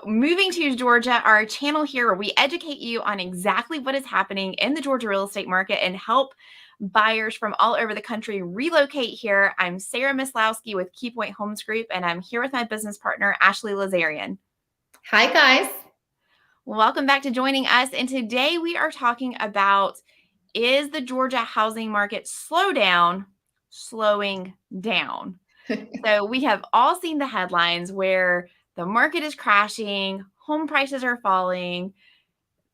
Moving to Georgia, our channel here where we educate you on exactly what is happening in the Georgia real estate market and help buyers from all over the country relocate here. I'm Sarah Mislowski with KeyPoint Homes Group, and I'm here with my business partner, Ashley Lazarian. Hi, guys. Welcome back to joining us. And today we are talking about, is the Georgia housing market slowing down? So we have all seen the headlines where the market is crashing, home prices are falling,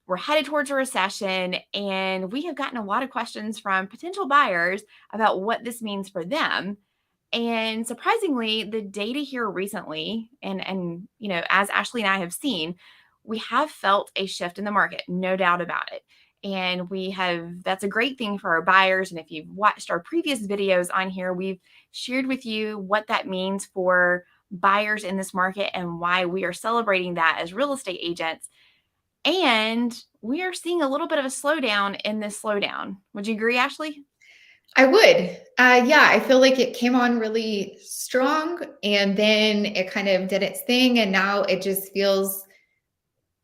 we're headed towards a recession, and we have gotten a lot of questions from potential buyers about what this means for them. And surprisingly, the data here recently, and as Ashley and I have seen, we have felt a shift in the market, no doubt about it. And that's a great thing for our buyers. And if you've watched our previous videos on here, we've shared with you what that means for buyers in this market and why we are celebrating that as real estate agents. And we are seeing a little bit of a slowdown in this slowdown. Would you agree, Ashley? I would. Yeah, I feel like it came on really strong and then it kind of did its thing. And now it just feels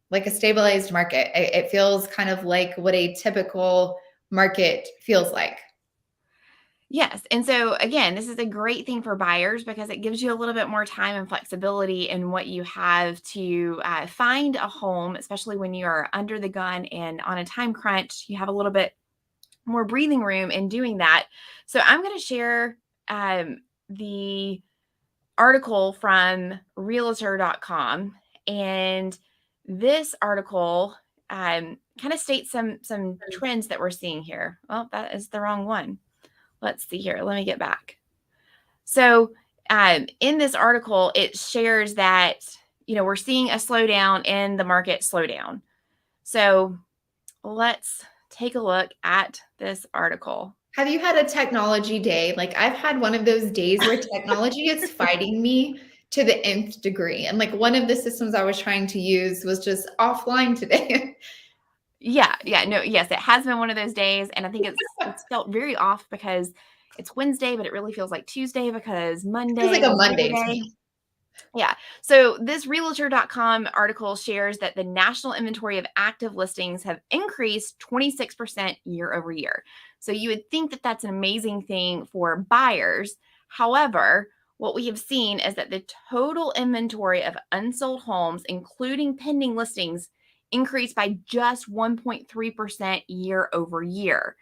like a stabilized market. It feels kind of like what a typical market feels like. Yes. And so, again, this is a great thing for buyers because it gives you a little bit more time and flexibility in what you have to find a home, especially when you are under the gun and on a time crunch. You have a little bit more breathing room in doing that. So, I'm going to share the article from realtor.com. And this article kind of states some trends that we're seeing here. Well, that is the wrong one. Let's see here. Let me get back. So in this article, it shares that, we're seeing a slowdown in the market slowdown. So let's take a look at this article. Have you had a technology day? Like I've had one of those days where technology is fighting me to the nth degree. And like one of the systems I was trying to use was just offline today. Yes, it has been one of those days, and I think it's felt very off because it's Wednesday, but it really feels like Tuesday because Feels Monday like a was Labor Monday to Day. me. Yeah. So this realtor.com article shares that the national inventory of active listings have increased 26% year over year. So you would think that that's an amazing thing for buyers. However, what we have seen is that the total inventory of unsold homes, including pending listings, increased by just 1.3% year over year.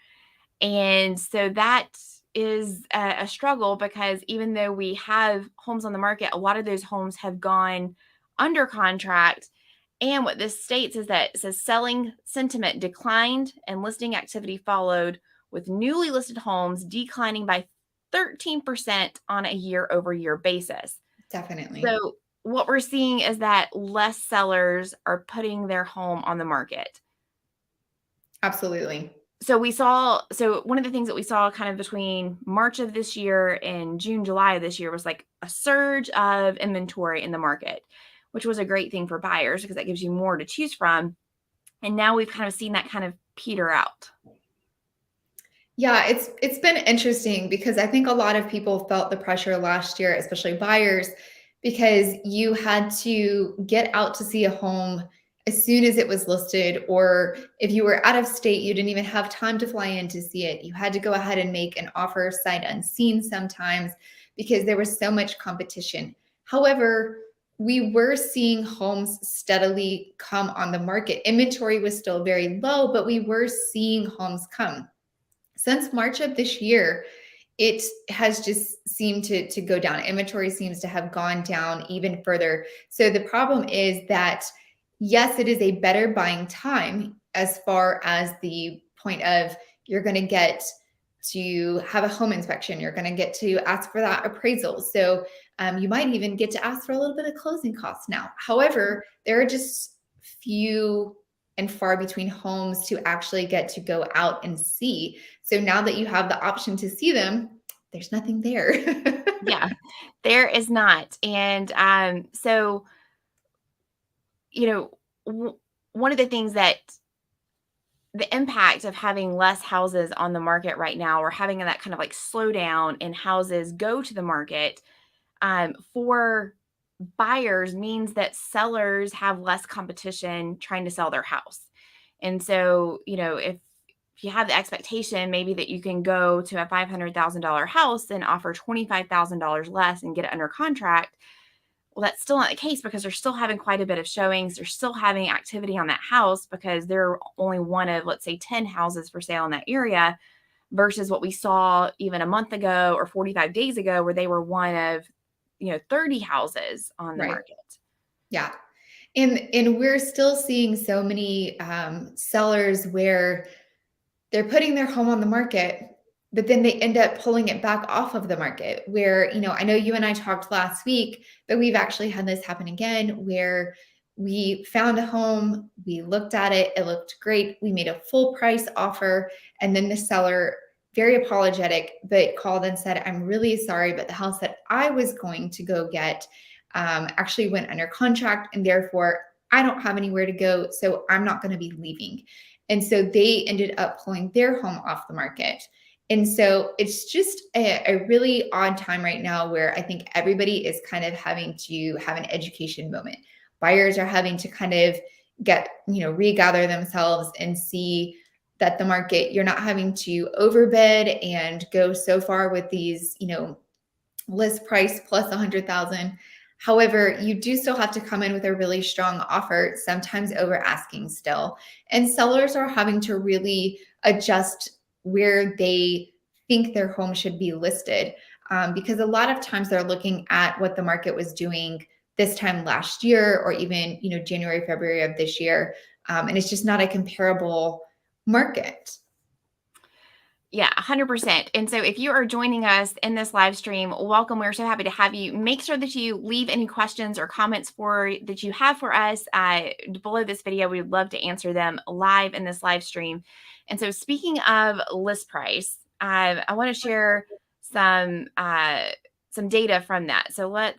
And so that is a struggle because even though we have homes on the market, a lot of those homes have gone under contract. And what this states is that it says selling sentiment declined and listing activity followed, with newly listed homes declining by 13% on a year over year basis. Definitely. So what we're seeing is that less sellers are putting their home on the market. Absolutely. So one of the things that we saw kind of between March of this year and June, July of this year was like a surge of inventory in the market, which was a great thing for buyers because that gives you more to choose from. And now we've kind of seen that kind of peter out. Yeah, it's been interesting because I think a lot of people felt the pressure last year, especially buyers, because you had to get out to see a home as soon as it was listed, or if you were out of state, you didn't even have time to fly in to see it. You had to go ahead and make an offer sight unseen sometimes because there was so much competition. However, we were seeing homes steadily come on the market. Inventory was still very low, but we were seeing homes come. Since March of this year, it has just seemed to go down. Inventory seems to have gone down even further. So the problem is that, yes, it is a better buying time as far as the point of you're going to get to have a home inspection. You're going to get to ask for that appraisal. So you might even get to ask for a little bit of closing costs now. However, there are just few and far between homes to actually get to go out and see. So now that you have the option to see them, there's nothing there. Yeah, there is not. And so, one of the things that the impact of having less houses on the market right now, or having that kind of like slowdown in houses go to the market for buyers means that sellers have less competition trying to sell their house. And so, if you have the expectation maybe that you can go to a $500,000 house and offer $25,000 less and get it under contract, well, that's still not the case because they're still having quite a bit of showings. They're still having activity on that house because they're only one of, let's say, 10 houses for sale in that area versus what we saw even a month ago or 45 days ago where they were one of 30 houses on the Right. market. Yeah. And we're still seeing so many sellers where they're putting their home on the market, but then they end up pulling it back off of the market. Where, I know you and I talked last week, but we've actually had this happen again where we found a home, we looked at it, it looked great, we made a full price offer, and then the seller, very apologetic, but called and said, "I'm really sorry, but the house that I was going to go get actually went under contract, and therefore I don't have anywhere to go, so I'm not going to be leaving." And so they ended up pulling their home off the market. And so it's just a really odd time right now where I think everybody is kind of having to have an education moment. Buyers are having to kind of regather themselves and see that the market, you're not having to overbid and go so far with these, list price plus 100,000. However, you do still have to come in with a really strong offer, sometimes over asking still. And sellers are having to really adjust where they think their home should be listed. Because a lot of times they're looking at what the market was doing this time last year, or even, January, February of this year. And it's just not a comparable market. Yeah, 100%. And so if you are joining us in this live stream, welcome. We're so happy to have you. Make sure that you leave any questions or comments that you have for us below this video. We would love to answer them live in this live stream. And so speaking of list price, I want to share some data from that. So let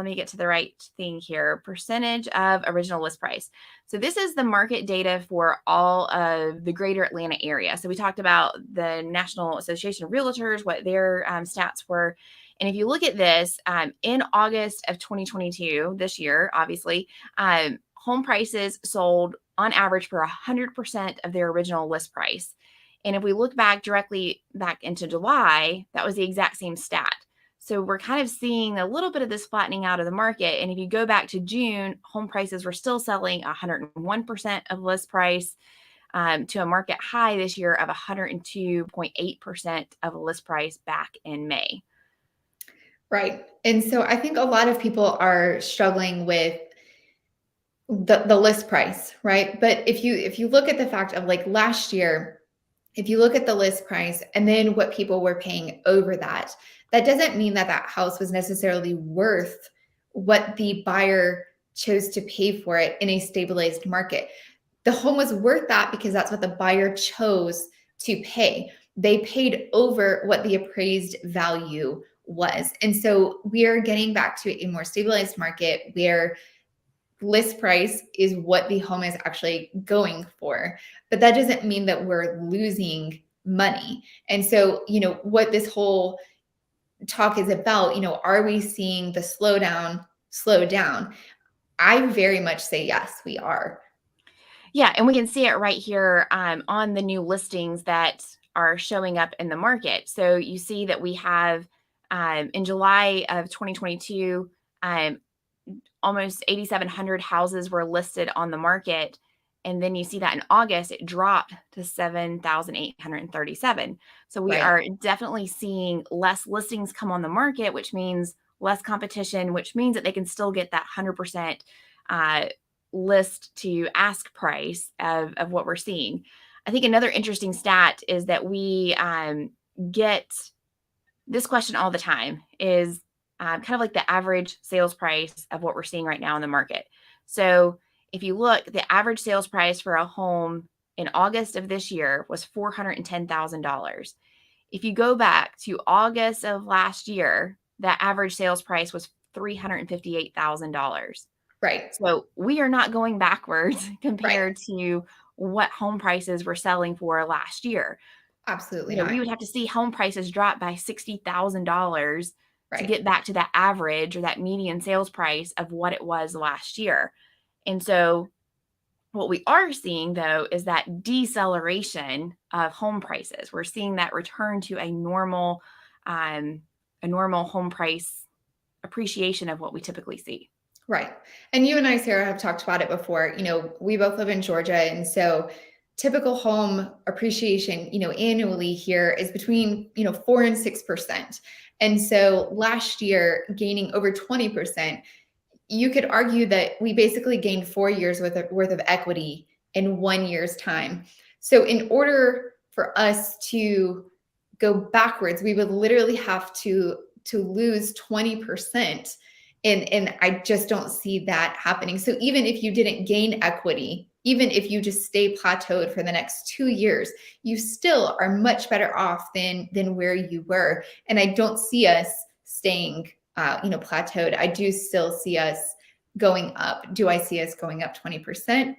me get to the right thing here. Percentage of original list price. So this is the market data for all of the greater Atlanta area. So we talked about the National Association of Realtors, what their stats were. And if you look at this, in August of 2022, this year, obviously, home prices sold on average for 100% of their original list price. And if we look directly back into July, that was the exact same stat. So we're kind of seeing a little bit of this flattening out of the market. And if you go back to June, home prices were still selling 101% of list price, to a market high this year of 102.8% of list price back in May. Right. And so I think a lot of people are struggling with the list price, right? But if you look at the fact of like last year, if you look at the list price and then what people were paying over that, that doesn't mean that that house was necessarily worth what the buyer chose to pay for it in a stabilized market. The home was worth that because that's what the buyer chose to pay. They paid over what the appraised value was. And so we are getting back to a more stabilized market where list price is what the home is actually going for. But that doesn't mean that we're losing money. And so, what this whole talk is about, are we seeing the slowdown slow down? I very much say yes, we are. Yeah, and we can see it right here on the new listings that are showing up in the market. So you see that we have in July of 2022, almost 8,700 houses were listed on the market. And then you see that in August, it dropped to 7,837. So we Right. are definitely seeing less listings come on the market, which means less competition, which means that they can still get that 100% list to ask price of what we're seeing. I think another interesting stat is that we get this question all the time is kind of like the average sales price of what we're seeing right now in the market. So if you look, the average sales price for a home in August of this year was $410,000. If you go back to August of last year, that average sales price was $358,000. Right. So we are not going backwards Right. compared to what home prices were selling for last year. Absolutely not. We would have to see home prices drop by $60,000 to Right. get back to that average or that median sales price of what it was last year. And so what we are seeing though is that deceleration of home prices. We're seeing that return to um, a normal home price appreciation of what we typically see. Right. And you and I, Sarah, have talked about it before. We both live in Georgia. And so typical home appreciation, annually here is between, 4 and 6%. And so last year, gaining over 20%, you could argue that we basically gained 4 years worth of equity in 1 year's time. So in order for us to go backwards, we would literally have to lose 20%. And I just don't see that happening. So even if you didn't gain equity, even if you just stay plateaued for the next 2 years, you still are much better off than where you were. And I don't see us staying plateaued. I do still see us going up. Do I see us going up 20%?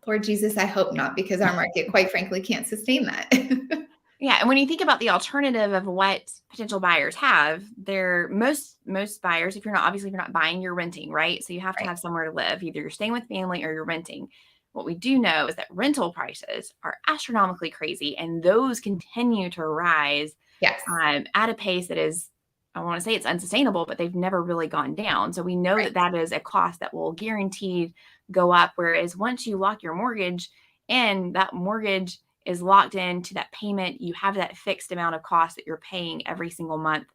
Lord Jesus, I hope not, because our market, quite frankly, can't sustain that. Yeah, and when you think about the alternative of what potential buyers have, they're most buyers, if you're not obviously if you're not buying, you're renting, right? So you have to Right. have somewhere to live. Either you're staying with family or you're renting. What we do know is that rental prices are astronomically crazy, and those continue to rise Yes. at a pace that is, I want to say it's unsustainable, but they've never really gone down. So we know that Right. that is a cost that will guaranteed go up. Whereas once you lock your mortgage in, that mortgage is locked into that payment. You have that fixed amount of cost that you're paying every single month,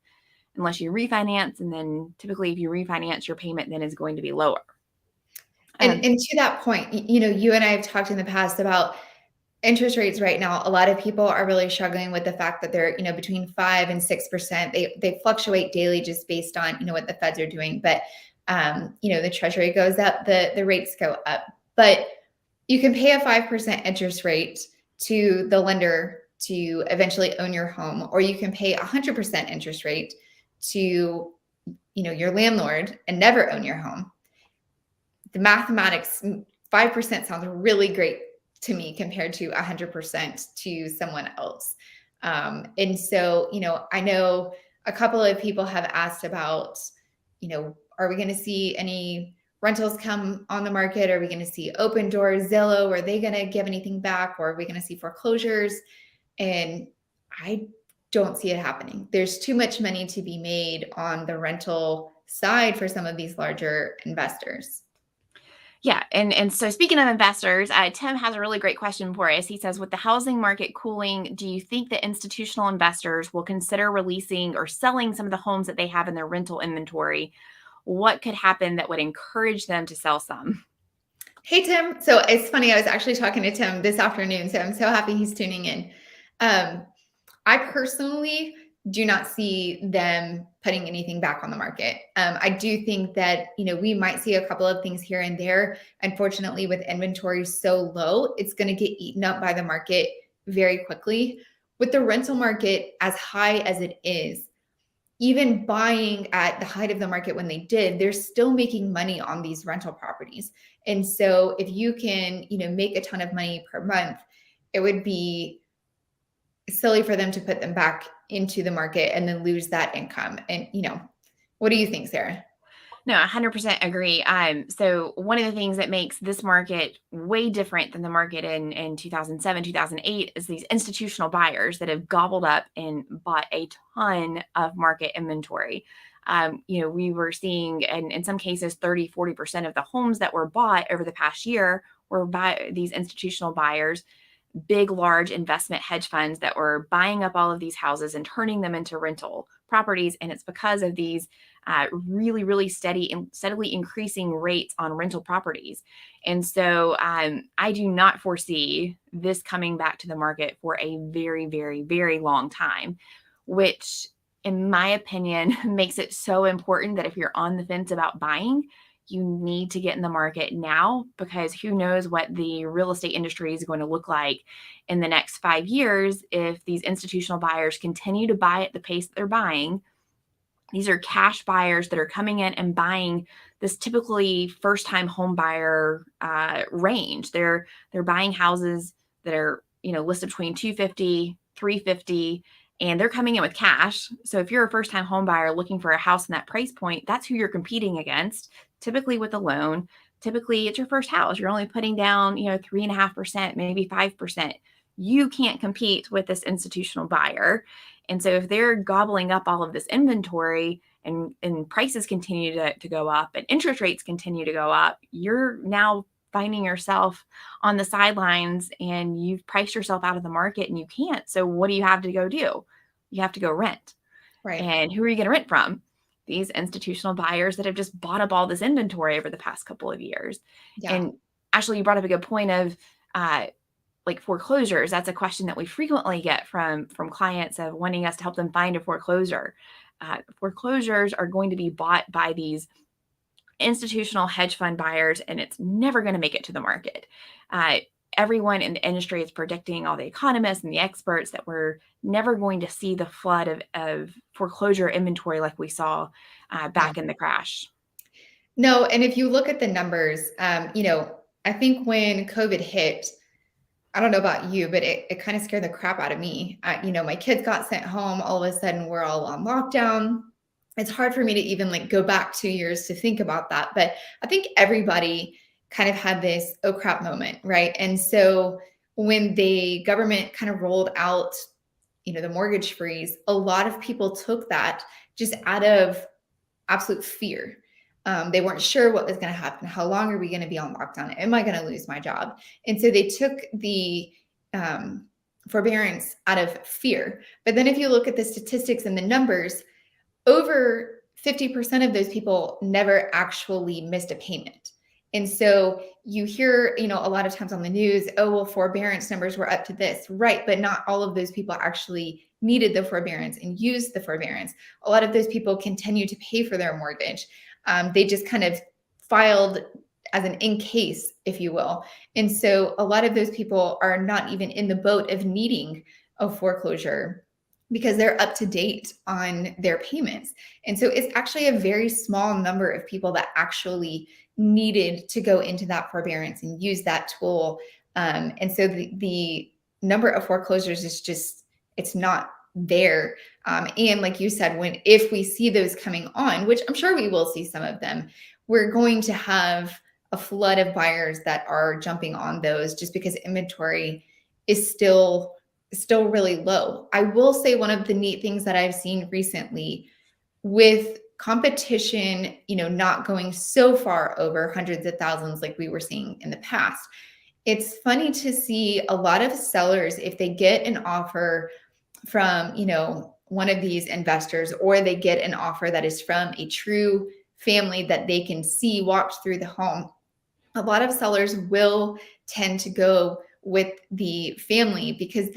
unless you refinance. And then typically, if you refinance, your payment then is going to be lower. Um, And to that point, you and I have talked in the past about interest rates right now. A lot of people are really struggling with the fact that they're, between 5 and 6%. They fluctuate daily just based on, what the feds are doing. But the treasury goes up, the rates go up. But you can pay a 5% interest rate to the lender to eventually own your home, or you can pay 100% interest rate to, your landlord and never own your home. The mathematics, 5% sounds really great to me compared to 100% to someone else. And so, I know a couple of people have asked about, are we going to see any rentals come on the market? Are we going to see Open Doors, Zillow? Are they going to give anything back? Or are we going to see foreclosures? And I don't see it happening. There's too much money to be made on the rental side for some of these larger investors. yeah, and so speaking of investors, Tim has a really great question for us. He says, with the housing market cooling, do you think that institutional investors will consider releasing or selling some of the homes that they have in their rental inventory? What could happen that would encourage them to sell some? Hey, Tim. So it's funny. I was actually talking to Tim this afternoon. So I'm so happy he's tuning in. Um, I personally do not see them putting anything back on the market. I do think that, we might see a couple of things here and there. Unfortunately, with inventory so low, it's going to get eaten up by the market very quickly. With the rental market as high as it is, even buying at the height of the market when they did, they're still making money on these rental properties. And so if you can, make a ton of money per month, it would be silly for them to put them back into the market and then lose that income. And, what do you think, Sarah? No, 100% agree. So one of the things that makes this market way different than the market in 2007, 2008 is these institutional buyers that have gobbled up and bought a ton of market inventory. We were seeing, in some cases, 30, 40% of the homes that were bought over the past year were by these institutional buyers, big, large investment hedge funds that were buying up all of these houses and turning them into rental properties. And it's because of these really, really steadily increasing rates on rental properties. And so I do not foresee this coming back to the market for a very, very, very long time, which, in my opinion, makes it so important that if you're on the fence about buying, you need to get in the market now, because who knows what the real estate industry is going to look like in the next 5 years if these institutional buyers continue to buy at the pace that they're buying. These are cash buyers that are coming in and buying this typically first-time home buyer range. They're buying houses that are listed between 250, 350, and they're coming in with cash. So if you're a first time home buyer looking for a house in that price point, that's who you're competing against, typically with a loan. Typically, it's your first house. You're only putting down, 3.5%, maybe 5%. You can't compete with this institutional buyer. And so if they're gobbling up all of this inventory and prices continue to go up and interest rates continue to go up, you're now finding yourself on the sidelines and you've priced yourself out of the market and you can't. So what do you have to go do? You have to go rent. Right. And who are you going to rent from? These institutional buyers that have just bought up all this inventory over the past couple of years. Yeah. And actually, you brought up a good point of like foreclosures. That's a question that we frequently get from clients of wanting us to help them find a foreclosure. Foreclosures are going to be bought by these institutional hedge fund buyers, and it's never going to make it to the market. Uh, Everyone in the industry is predicting, all the economists and the experts, that we're never going to see the flood of foreclosure inventory like we saw Yeah. back in the crash. No, and if you look at the numbers, I think when COVID hit, I don't know about you, but it kind of scared the crap out of me. My kids got sent home. All of a sudden, we're all on lockdown. It's hard for me to even like go back 2 years to think about that. But I think everybody kind of had this oh crap moment, right? And so when the government kind of rolled out, the mortgage freeze, a lot of people took that just out of absolute fear. They weren't sure what was going to happen. How long are we going to be on lockdown? Am I going to lose my job? And so they took the forbearance out of fear. But then if you look at the statistics and the numbers, over 50% of those people never actually missed a payment. And so you hear, a lot of times on the news, oh, well, forbearance numbers were up to this, right? But not all of those people actually needed the forbearance and used the forbearance. A lot of those people continue to pay for their mortgage. They just kind of filed as an in case, if you will. And so a lot of those people are not even in the boat of needing a foreclosure because they're up to date on their payments. And so it's actually a very small number of people that actually needed to go into that forbearance and use that tool. And so the number of foreclosures is just, it's not there. And like you said, if we see those coming on, which I'm sure we will see some of them, we're going to have a flood of buyers that are jumping on those just because inventory is still really low. I will say one of the neat things that I've seen recently with competition, not going so far over hundreds of thousands like we were seeing in the past, it's funny to see a lot of sellers, if they get an offer from, one of these investors, or they get an offer that is from a true family that they can see walked through the home, a lot of sellers will tend to go with the family because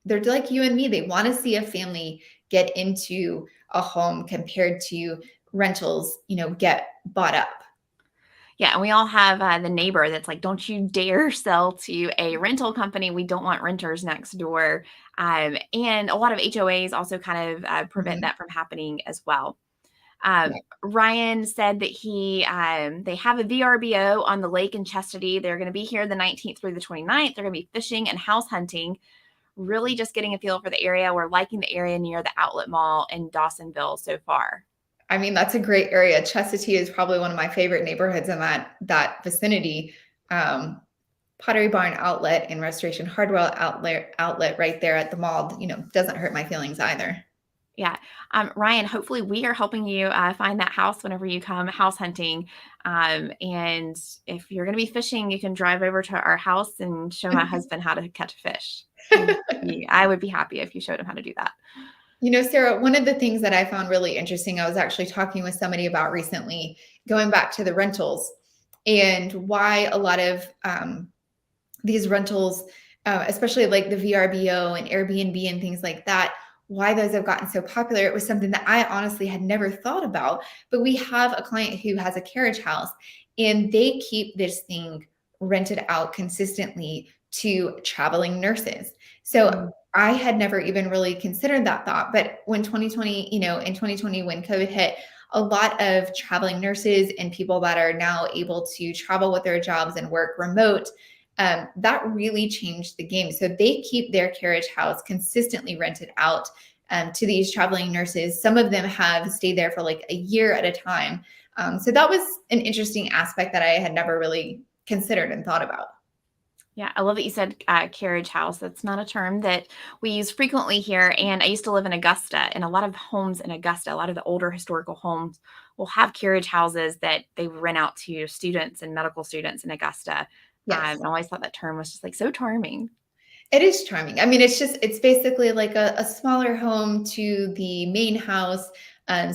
they're like you and me. They want to see a family get into a home compared to rentals, get bought up. Yeah, and we all have the neighbor that's like, "Don't you dare sell to a rental company. We don't want renters next door." And a lot of HOAs also kind of prevent Mhm. that from happening as well. Yeah. Ryan said that they have a VRBO on the lake in Chastity. They're going to be here the 19th through the 29th. They're going to be fishing and house hunting, really just getting a feel for the area. We're liking the area near the outlet mall in Dawsonville so far. I mean, that's a great area. Chestatee is probably one of my favorite neighborhoods in that vicinity. Pottery Barn outlet and Restoration Hardware outlet right there at the mall, doesn't hurt my feelings either. Yeah. Ryan, hopefully we are helping you find that house whenever you come house hunting. And if you're going to be fishing, you can drive over to our house and show my husband how to catch a fish. I would be happy if you showed him how to do that. Sarah, one of the things that I found really interesting, I was actually talking with somebody about recently, going back to the rentals and why a lot of these rentals, especially like the VRBO and Airbnb and things like that, why those have gotten so popular. It was something that I honestly had never thought about. But we have a client who has a carriage house and they keep this thing rented out consistently to traveling nurses. So Mm. I had never even really considered that thought. But when 2020, in 2020, when COVID hit, a lot of traveling nurses and people that are now able to travel with their jobs and work remote that really changed the game. So they keep their carriage house consistently rented out to these traveling nurses. Some of them have stayed there for like a year at a time. So that was an interesting aspect that I had never really considered and thought about. Yeah, I love that you said carriage house. That's not a term that we use frequently here. And I used to live in Augusta, and a lot of homes in Augusta, a lot of the older historical homes will have carriage houses that they rent out to students and medical students in Augusta. Yes. I always thought that term was just like so charming. It is charming. I mean, it's basically like a smaller home to the main house.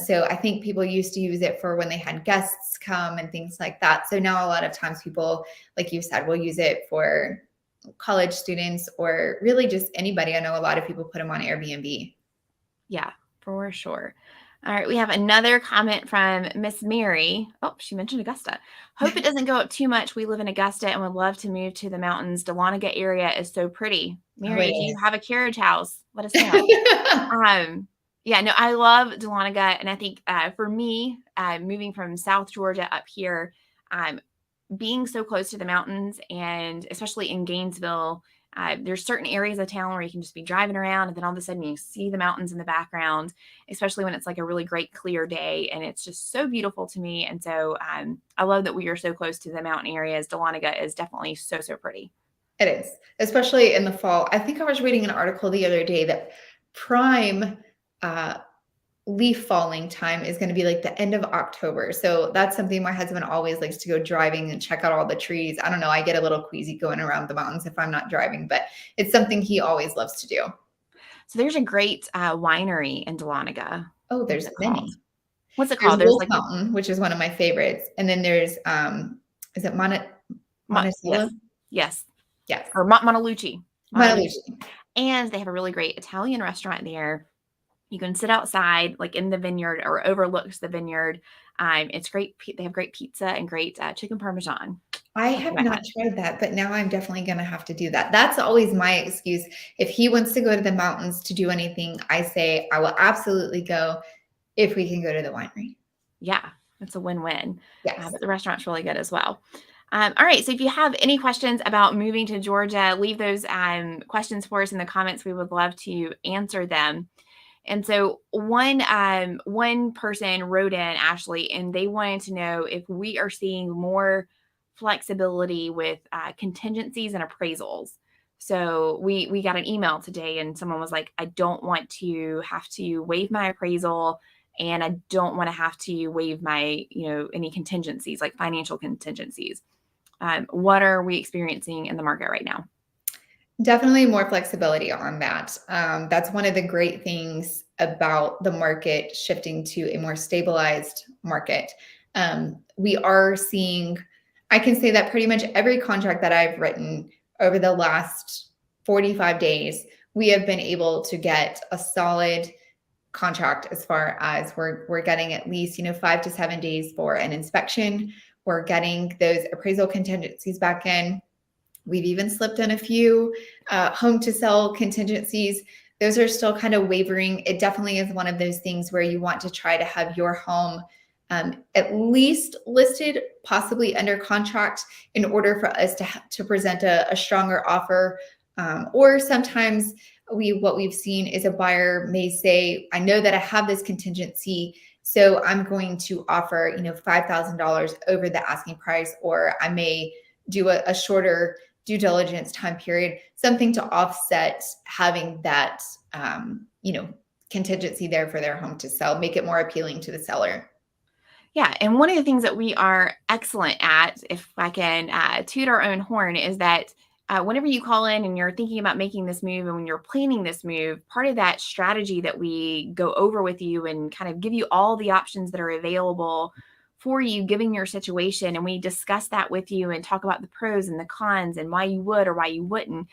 So I think people used to use it for when they had guests come and things like that. So now a lot of times people, like you said, will use it for college students or really just anybody. I know a lot of people put them on Airbnb. Yeah, for sure. All right, we have another comment from Miss Mary. Oh, she mentioned Augusta. Hope it doesn't go up too much. We live in Augusta and would love to move to the mountains. Dahlonega area is so pretty. Oh, it Mary, if you is. have a carriage house, let us know. Um, yeah, no, I love Dahlonega, and I think for me, moving from South Georgia up here, um, being so close to the mountains, and especially in Gainesville, there's certain areas of town where you can just be driving around, and then all of a sudden you see the mountains in the background, especially when it's like a really great clear day, and it's just so beautiful to me. And so I love that we are so close to the mountain areas. Dahlonega is definitely so, so pretty. It is, especially in the fall. I think I was reading an article the other day that prime uh, leaf falling time is going to be like the end of October. So that's something my husband always likes to go driving and check out all the trees. I don't know. I get a little queasy going around the mountains if I'm not driving, but it's something he always loves to do. So there's a great winery in Dahlonega. Oh, What's there's it called? many. What's it There's called? There's Wolf like the Mountain, which is one of my favorites. And then there's is it Yes, Monticello? yes, Yes. or Montalucci, Montalucci, Montellucci. and they have a really great Italian restaurant there. You can sit outside, like in the vineyard, or overlooks the vineyard. It's great. They have great pizza and great chicken parmesan. I That's have what I not had. tried that, but now I'm definitely gonna have to do that. That's always my excuse. If he wants to go to the mountains to do anything, I say I will absolutely go if we can go to the winery. Yeah, it's a win-win. Yes. But the restaurant's really good as well. All right. So if you have any questions about moving to Georgia, leave those questions for us in the comments. We would love to answer them. And so one person wrote in, Ashley, and they wanted to know if we are seeing more flexibility with contingencies and appraisals. So we got an email today, and someone was like, I don't want to have to waive my appraisal, and I don't want to have to waive my, any contingencies, like financial contingencies. What are we experiencing in the market right now? Definitely more flexibility on that. That's one of the great things about the market shifting to a more stabilized market. We are seeing, I can say that pretty much every contract that I've written over the last 45 days, we have been able to get a solid contract as far as we're getting at least 5 to 7 days for an inspection. We're getting those appraisal contingencies back in. We've even slipped in a few home to sell contingencies. Those are still kind of wavering. It definitely is one of those things where you want to try to have your home at least listed, possibly under contract, in order for us to present a stronger offer. Or sometimes what we've seen is a buyer may say, I know that I have this contingency, so I'm going to offer, $5,000 over the asking price, or I may do a shorter due diligence time period, something to offset having that, contingency there for their home to sell, make it more appealing to the seller. Yeah, and one of the things that we are excellent at, if I can toot our own horn, is that whenever you call in and you're thinking about making this move and when you're planning this move, part of that strategy that we go over with you and kind of give you all the options that are available for you, given your situation, and we discuss that with you and talk about the pros and the cons and why you would or why you wouldn't,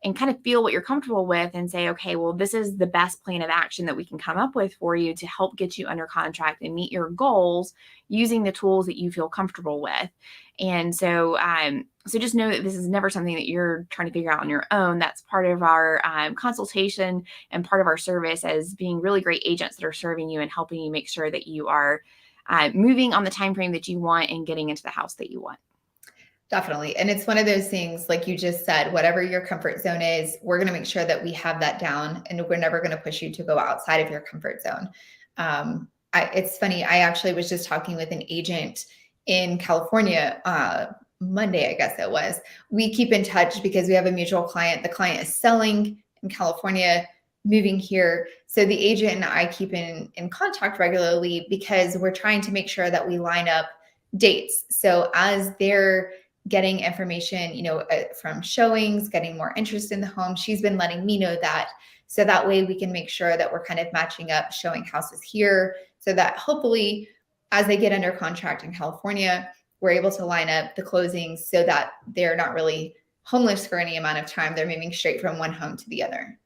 and kind of feel what you're comfortable with and say, okay, well, this is the best plan of action that we can come up with for you to help get you under contract and meet your goals using the tools that you feel comfortable with. And so, so just know that this is never something that you're trying to figure out on your own. That's part of our consultation and part of our service as being really great agents that are serving you and helping you make sure that you are moving on the time frame that you want and getting into the house that you want. Definitely. And it's one of those things, like you just said, whatever your comfort zone is, we're going to make sure that we have that down and we're never going to push you to go outside of your comfort zone. It's funny. I actually was just talking with an agent in California, Monday, I guess it was. We keep in touch because we have a mutual client. The client is selling in California, moving here. So the agent and I keep in contact regularly because we're trying to make sure that we line up dates. So as they're getting information, from showings, getting more interest in the home. She's been letting me know that. So that way we can make sure that we're kind of matching up showing houses here so that hopefully as they get under contract in California, we're able to line up the closings so that they're not really homeless for any amount of time. They're moving straight from one home to the other.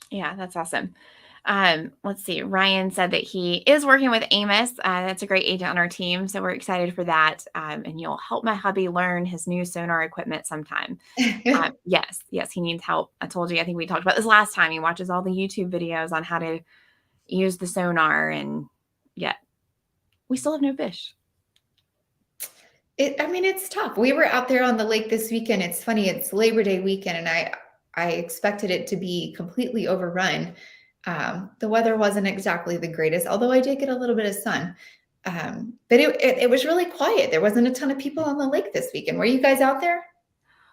Yeah, that's awesome. Let's see. Ryan said that he is working with Amos. That's a great agent on our team. So we're excited for that. And you'll help my hubby learn his new sonar equipment sometime. Yes, yes, he needs help. I told you, I think we talked about this last time. He watches all the YouTube videos on how to use the sonar, and yet we still have no fish. It's tough. We were out there on the lake this weekend. It's funny, it's Labor Day weekend, and I expected it to be completely overrun. The weather wasn't exactly the greatest, although I did get a little bit of sun. But it was really quiet. There wasn't a ton of people on the lake this weekend. Were you guys out there?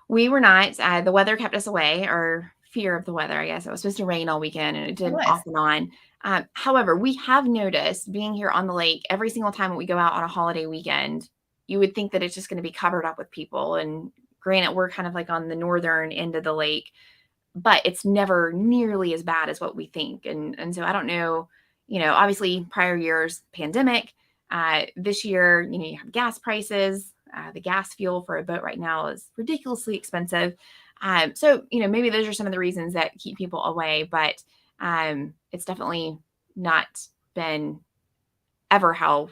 We were not. The weather kept us away, or fear of the weather, I guess. It was supposed to rain all weekend, and it It did was. off and on. However, we have noticed being here on the lake every single time we go out on a holiday weekend, you would think that it's just going to be covered up with people. And granted, we're kind of like on the northern end of the lake, but it's never nearly as bad as what we think. And so I don't know, obviously prior years, pandemic. This year, you have gas prices. The gas fuel for a boat right now is ridiculously expensive. So, maybe those are some of the reasons that keep people away, but it's definitely not been ever how,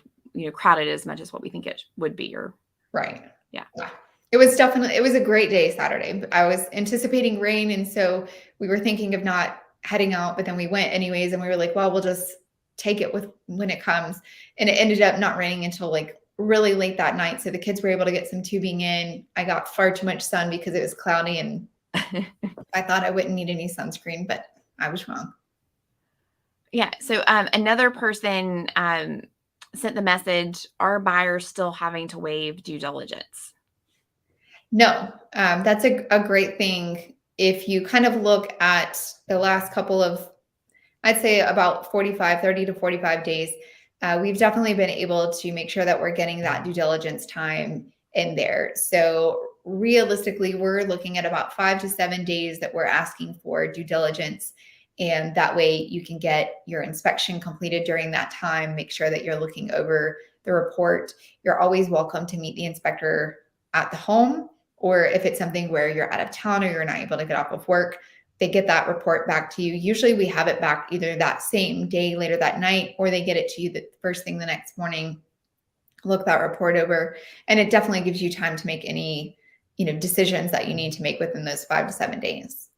crowded as much as what we think it would be, or Right. yeah. Yeah. It was a great day Saturday. I was anticipating rain, and so we were thinking of not heading out, but then we went anyways, and we were like, well, we'll just take it with when it comes. And it ended up not raining until like really late that night. So the kids were able to get some tubing in. I got far too much sun because it was cloudy and I thought I wouldn't need any sunscreen, but I was wrong. Yeah. So another person sent the message, are buyers still having to waive due diligence? No, that's a great thing. If you kind of look at the last couple of, I'd say about 30 to 45 days, we've definitely been able to make sure that we're getting that due diligence time in there. So realistically, we're looking at about 5 to 7 days that we're asking for due diligence. And that way you can get your inspection completed during that time, make sure that you're looking over the report. You're always welcome to meet the inspector at the home, or if it's something where you're out of town or you're not able to get off of work, they get that report back to you. Usually we have it back either that same day, later that night, or they get it to you the first thing the next morning. Look that report over, and it definitely gives you time to make any, decisions that you need to make within those 5 to 7 days.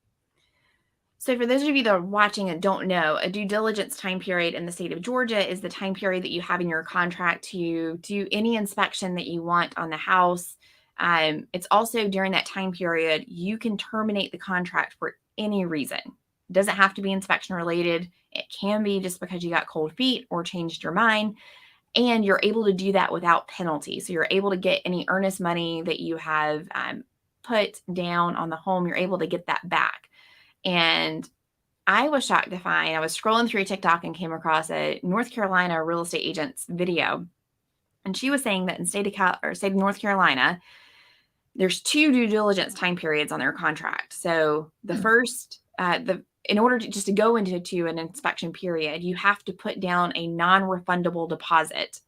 So, for those of you that are watching and don't know, a due diligence time period in the state of Georgia is the time period that you have in your contract to do any inspection that you want on the house. It's also during that time period, you can terminate the contract for any reason. It doesn't have to be inspection related, it can be just because you got cold feet or changed your mind. And you're able to do that without penalty. So, you're able to get any earnest money that you have put down on the home, you're able to get that back. And I was shocked to find, I was scrolling through TikTok and came across a North Carolina real estate agent's video. And she was saying that in state of North Carolina, there's two due diligence time periods on their contract. So the Hmm. first, in order to just to go into an inspection period, you have to put down a non-refundable deposit,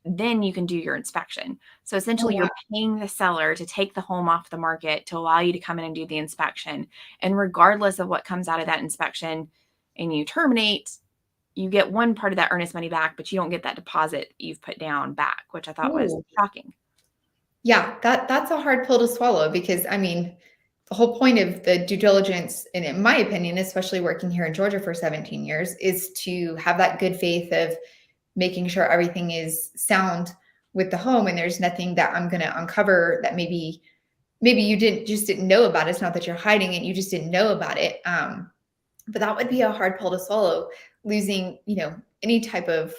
then you can do your inspection. So Oh, essentially, wow. you're paying the seller to take the home off the market to allow you to come in and do the inspection. And regardless of what comes out of that inspection and you terminate, you get one part of that earnest money back, but you don't get that deposit you've put down back, which I thought was Ooh. shocking. Yeah, that's a hard pill to swallow because the whole point of the due diligence, and in my opinion, especially working here in Georgia for 17 years, is to have that good faith of making sure everything is sound with the home and there's nothing that I'm going to uncover that maybe maybe you just didn't know about it. It's not that you're hiding it, you just didn't know about it. But that would be a hard pill to swallow, losing, any type of,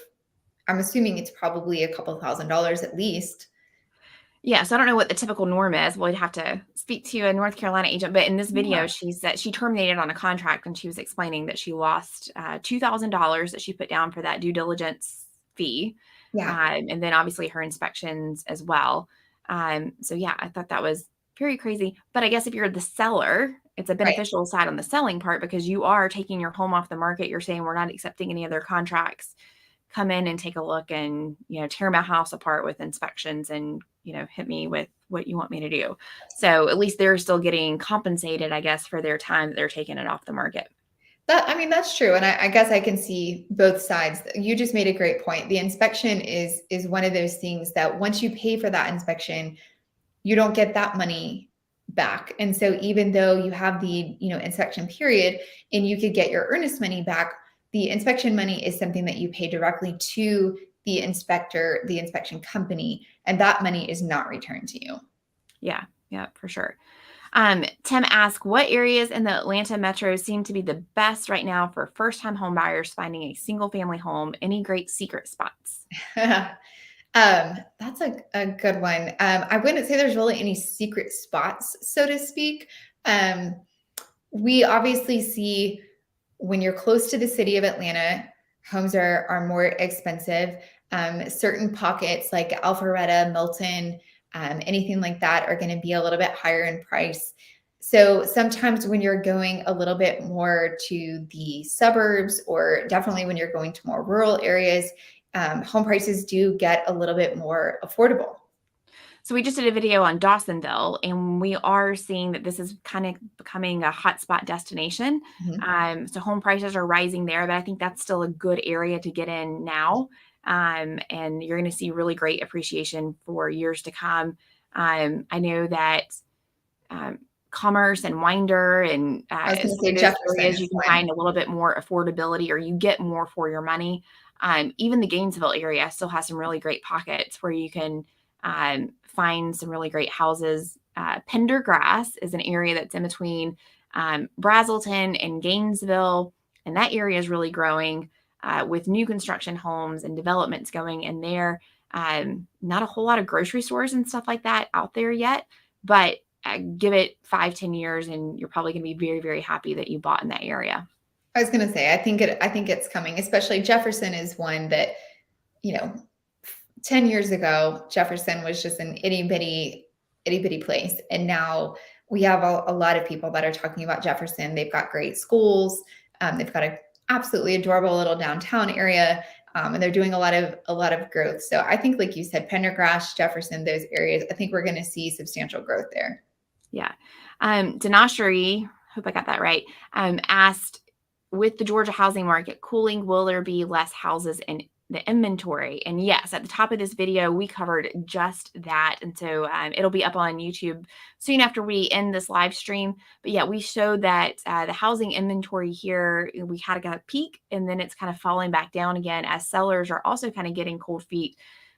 I'm assuming it's probably a couple $1,000s at least. Yeah, so I don't know what the typical norm is. We'd have to speak to a North Carolina agent, but in this Yeah. video, she said she terminated on a contract and she was explaining that she lost $2,000 that she put down for that due diligence fee. Yeah. And then obviously her inspections as well. So yeah, I thought that was very crazy. But I guess if you're the seller, it's a Right. beneficial side on the selling part because you are taking your home off the market. You're saying we're not accepting any other contracts. Come in and take a look and, tear my house apart with inspections and, hit me with what you want me to do. So at least they're still getting compensated, I guess, for their time that they're taking it off the market. I mean, that's true. And I guess I can see both sides. You just made a great point. The inspection is one of those things that once you pay for that inspection, you don't get that money back. And so even though you have the, inspection period and you could get your earnest money back, the inspection money is something that you pay directly to the inspector, the inspection company, and that money is not returned to you. Yeah, yeah, for sure. Tim asked, what areas in the Atlanta metro seem to be the best right now for first-time home buyers finding a single-family home? Any great secret spots? That's a good one. I wouldn't say there's really any secret spots, so to speak. Um, we obviously see when you're close to the city of Atlanta, homes are more expensive. Certain pockets like Alpharetta, Milton, anything like that are going to be a little bit higher in price. So sometimes when you're going a little bit more to the suburbs, or definitely when you're going to more rural areas, home prices do get a little bit more affordable. So we just did a video on Dawsonville, and we are seeing that this is kind of becoming a hotspot destination. Mhm. So home prices are rising there, but I think that's still a good area to get in now. And you're going to see really great appreciation for years to come. I know that um, Commerce and Winder and I was going to some say of those Jefferson areas, is you can one. find a little bit more affordability or you get more for your money. Even the Gainesville area still has some really great pockets where you can find some really great houses. Pendergrass is an area that's in between Brazelton and Gainesville, and that area is really growing with new construction homes and developments going in there. Not a whole lot of grocery stores and stuff like that out there yet, but give it 5-10 years and you're probably going to be very, very happy that you bought in that area. I was going to say, I think it's coming, especially Jefferson is one that, you know, 10 years ago, Jefferson was just an itty bitty place. And now we have a lot of people that are talking about Jefferson. They've got great schools. They've got an absolutely adorable little downtown area. And they're doing a lot of growth. So I think, like you said, Pendergrass, Jefferson, those areas, I think we're going to see substantial growth there. Yeah. Dinashari, hope I got that right, asked, with the Georgia housing market cooling, will there be less houses in the inventory? And yes, at the top of this video, we covered just that. And so it'll be up on YouTube soon after we end this live stream. But yeah, we showed that the housing inventory here, we had a peak and then it's kind of falling back down again as sellers are also kind of getting cold feet.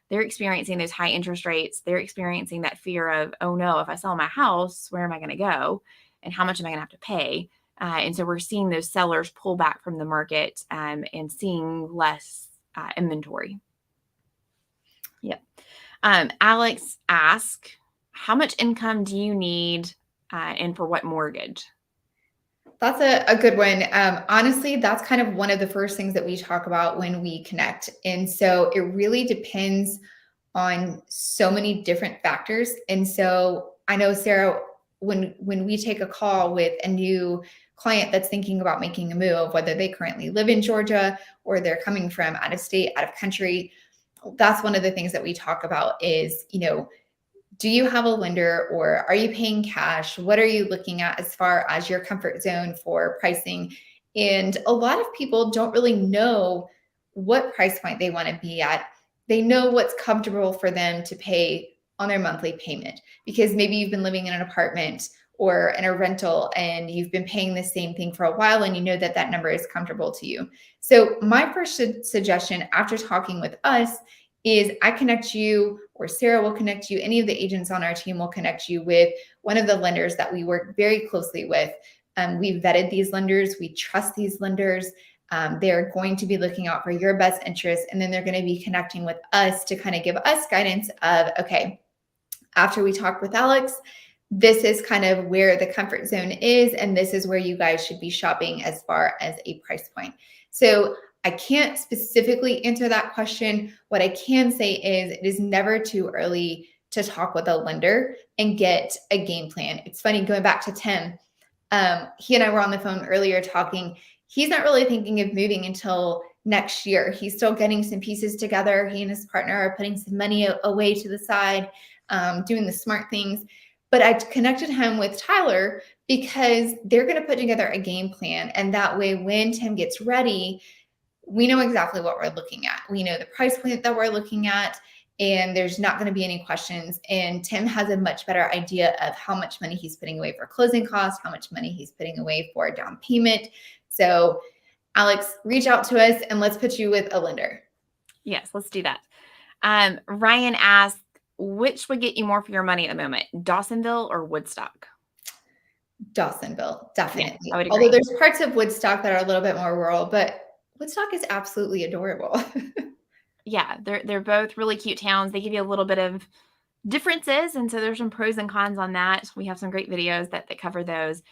They're experiencing those high interest rates. They're experiencing that fear of, oh no, if I sell my house, where am I going to go? And how much am I going to have to pay? And so we're seeing those sellers pull back from the market and seeing less inventory. Yep. Alex asked, how much income do you need and for what mortgage? That's a good one. Honestly, that's kind of one of the first things that we talk about when we connect. And so it really depends on so many different factors. And so I know, Sarah, when we take a call with a new client that's thinking about making a move, whether they currently live in Georgia or they're coming from out of state, out of country, that's one of the things that we talk about is, do you have a lender or are you paying cash? What are you looking at as far as your comfort zone for pricing? And a lot of people don't really know what price point they want to be at. They know what's comfortable for them to pay on their monthly payment because maybe you've been living in an apartment or in a rental and you've been paying the same thing for a while and you know that number is comfortable to you. So my first suggestion after talking with us is I connect you, or Sarah will connect you, any of the agents on our team will connect you with one of the lenders that we work very closely with. We've vetted these lenders. We trust these lenders. They're going to be looking out for your best interest. And then they're going to be connecting with us to kind of give us guidance of, okay, after we talk with Alex, this is kind of where the comfort zone is, and this is where you guys should be shopping as far as a price point. So I can't specifically answer that question. What I can say is it is never too early to talk with a lender and get a game plan. It's funny, going back to Tim, he and I were on the phone earlier talking. He's not really thinking of moving until next year. He's still getting some pieces together. He and his partner are putting some money away to the side, doing the smart things. But I connected him with Tyler because they're going to put together a game plan. And that way, when Tim gets ready, we know exactly what we're looking at. We know the price point that we're looking at, and there's not going to be any questions. And Tim has a much better idea of how much money he's putting away for closing costs, how much money he's putting away for down payment. So, Alex, reach out to us and let's put you with a lender. Yes, let's do that. Ryan asked, which would get you more for your money at the moment, Dawsonville or Woodstock? Dawsonville, definitely. Yeah, I would agree. Although there's parts of Woodstock that are a little bit more rural, but Woodstock is absolutely adorable. Yeah, they're both really cute towns. They give you a little bit of differences, and so there's some pros and cons on that. We have some great videos that cover those.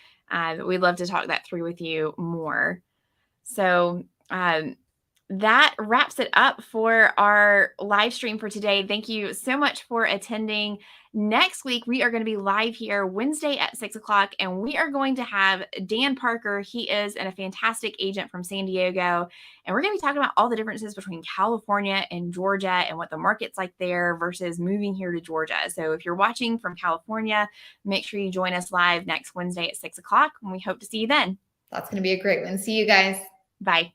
We'd love to talk that through with you more. So that wraps it up for our live stream for today. Thank you so much for attending. Next week, we are going to be live here Wednesday at 6 o'clock, and we are going to have Dan Parker. He is a fantastic agent from San Diego, and we're going to be talking about all the differences between California and Georgia and what the market's like there versus moving here to Georgia. So if you're watching from California, make sure you join us live next Wednesday at 6 o'clock, and we hope to see you then. That's going to be a great one. See you guys. Bye.